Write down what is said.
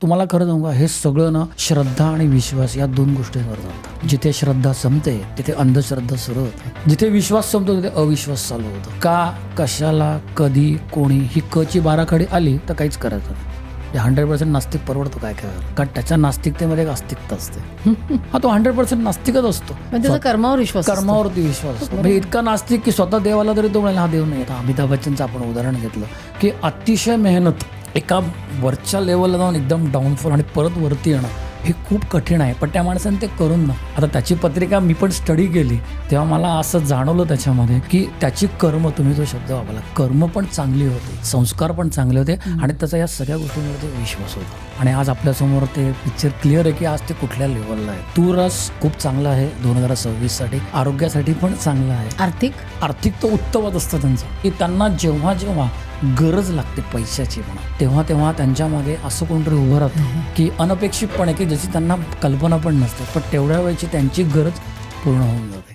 तुम्हाला खरं सांगू का, हे सगळं ना श्रद्धा आणि विश्वास या दोन गोष्टींवर चालतं. जिथे श्रद्धा संपते तिथे अंधश्रद्धा सुरू होते, जिथे विश्वास संपतो तिथे अविश्वास चालू होतो. का, कशाला, कधी, कोणी, ही कची बाराखडी आली तर काहीच करायचं नाही. 100% नास्तिक परवडतो काय काय, कारण त्याच्या नास्तिकतेमध्ये एक आस्तिकता असते. हा तो 100% नास्तिकच असतो, म्हणजे त्याचा कर्मावर विश्वास असतो. कर्मावरती विश्वास असतो. म्हणजे इतका नास्तिक की स्वतः देवाला तरी तो म्हणाला हा देव नाही. आता अमिताभ बच्चनचं आपण उदाहरण घेतलं की अतिशय मेहनत, एका वरच्या लेवलला जाऊन एकदम डाऊनफॉल आणि परत वरती येणं हे खूप कठीण आहे, पण त्या माणसाने ते करून ना, आता त्याची पत्रिका मी पण स्टडी केली तेव्हा मला असं जाणवलं त्याच्यामध्ये की त्याची कर्म, तुम्ही तो शब्द वापरला, कर्म पण चांगली होते, संस्कार पण चांगले होते आणि त्याचा या सगळ्या गोष्टींमध्ये विश्वास होता. आणि आज आपल्यासमोर ते पिक्चर क्लिअर आहे की आज ते कुठल्या लेवलला आहे. तू रस खूप चांगला आहे 2026 साठी, आरोग्यासाठी पण चांगला आहे. आर्थिक तर उत्तमच असतं त्यांचं, की त्यांना जेव्हा जेव्हा गरज लागते पैशाची म्हणा तेव्हा त्यांच्या मागे असं कोणतरी उभं राहतं की अनपेक्षितपणे, की ज्याची त्यांना कल्पना पण नसते, पण तेवढ्या वेळची त्यांची गरज पूर्ण होऊन जाते.